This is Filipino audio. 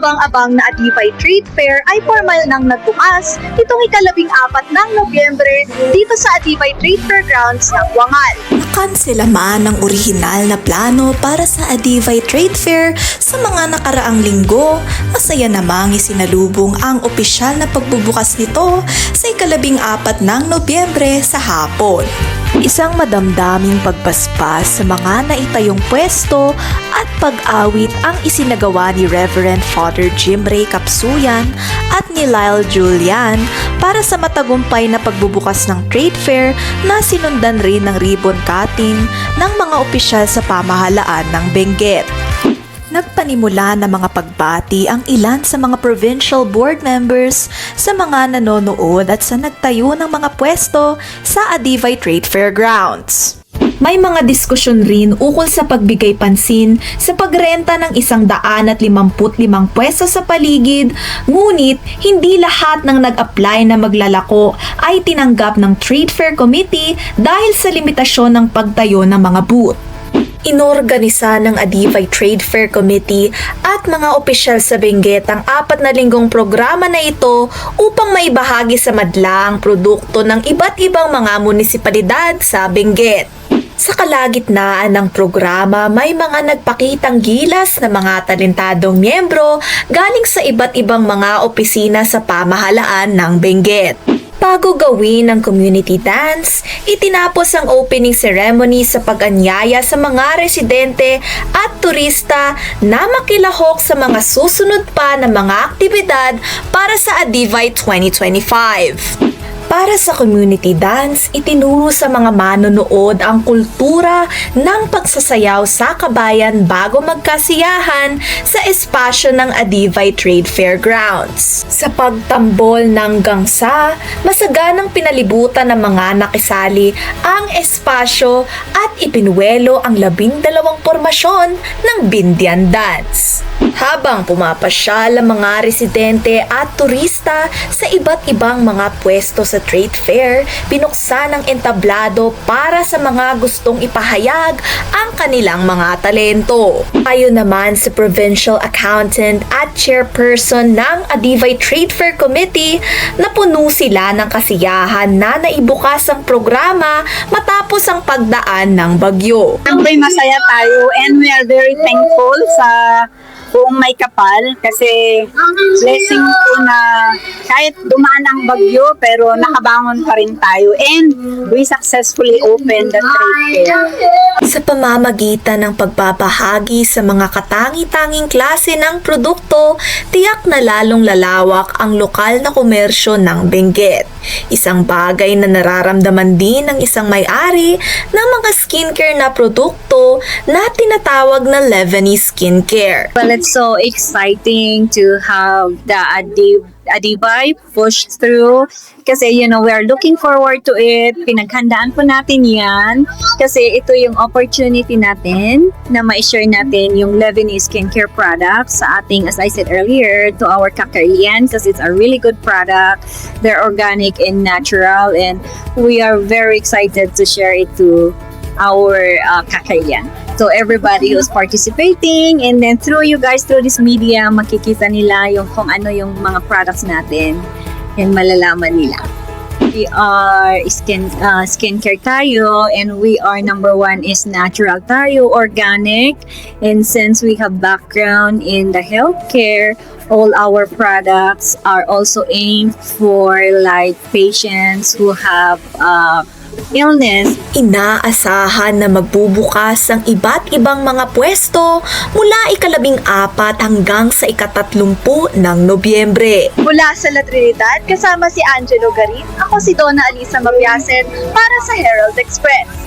kaabang-abang na Adify Trade Fair ay formal nang nagbukas itong ika-14 ng Nobyembre dito sa Adify Trade Fair Grounds ng Wangal. Nakansela man ang orihinal na plano para sa Adify Trade Fair sa mga nakaraang linggo, masaya namang isinalubong ang opisyal na pagbubukas nito sa ika-14 ng Nobyembre sa hapon. Isang madamdaming pagpaspas sa mga naitayong pwesto at pag-awit ang isinagawa ni Reverend Father Jim Ray Kapsuyan at ni Lyle Julian para sa matagumpay na pagbubukas ng trade fair na sinundan rin ng ribbon cutting ng mga opisyal sa pamahalaan ng Benguet. Nagpanimula ng mga pagbati ang ilan sa mga provincial board members sa mga nanonood at sa nagtayo ng mga pwesto sa Adify Trade Fair Grounds. May mga diskusyon rin ukol sa pagbigay pansin sa pagrenta ng 155 pwesto sa paligid, ngunit hindi lahat ng nag-apply na maglalako ay tinanggap ng Trade Fair Committee dahil sa limitasyon ng pagtayo ng mga booth. Inorganisa ng Adify Trade Fair Committee at mga opisyal sa Benguet ang 4 na linggong programa na ito upang maibahagi sa madla ang produkto ng iba't ibang mga munisipalidad sa Benguet. Sa kalagitnaan ng programa, may mga nagpakitang gilas na mga talentadong miyembro galing sa iba't ibang mga opisina sa pamahalaan ng Benguet. Bago gawin ang community dance, itinapos ang opening ceremony sa pag-anyaya sa mga residente at turista na makilahok sa mga susunod pa na mga aktibidad para sa Adify 2025. Para sa community dance, itinuro sa mga manonood ang kultura ng pagsasayaw sa kabayan bago magkasiyahan sa espasyo ng Adifay Trade Fair Grounds. Sa pagtambol ng gangsa, masaganang pinalibutan ng mga nakisali ang espasyo at ipinuwelo ang 12 formasyon ng Bindian Dance. Habang pumapasyal ang mga residente at turista sa iba't ibang mga pwesto sa trade fair, binuksan ang entablado para sa mga gustong ipahayag ang kanilang mga talento. Ayon naman sa Provincial Accountant at Chairperson ng Adifay Trade Fair Committee, napuno sila ng kasiyahan na naibukas ang programa matapos ang pagdaan ng bagyo. Siyempre masaya tayo and we are very thankful sa buong May Kapal kasi blessing po na kahit dumaan ang bagyo pero nakabangon pa rin tayo and we successfully opened the trade fair. Sa pamamagitan ng pagbabahagi sa mga katangi-tanging klase ng produkto, tiyak na lalong lalawak ang lokal na komersyo ng Benguet. Isang bagay na nararamdaman din ng isang may-ari ng mga skincare na produkto na tinatawag na Lebanese skincare. Well, it's so exciting to have the Adify push through kasi we are looking forward to it. Pinaghandaan po natin yan kasi ito yung opportunity natin na ma-share natin yung Lebanese skincare products sa ating, as I said earlier, to our Kakaiyan because it's a really good product. They're organic and natural and we are very excited to share it to our Kakaiyan. So everybody who's participating and then through you guys, through this media, makikita nila yung kung ano yung mga products natin and malalaman nila. We are skincare tayo and we are number 1 is natural tayo, organic, and since we have background in the healthcare, all our products are also aimed for like patients who have illness. Inaasahan na magbubukas ang iba't ibang mga pwesto mula ika-14 hanggang sa ika-30 ng Nobyembre. Mula sa La Trinidad, kasama si Angelo Garin, ako si Donna Alisa Mabiasen para sa Herald Express.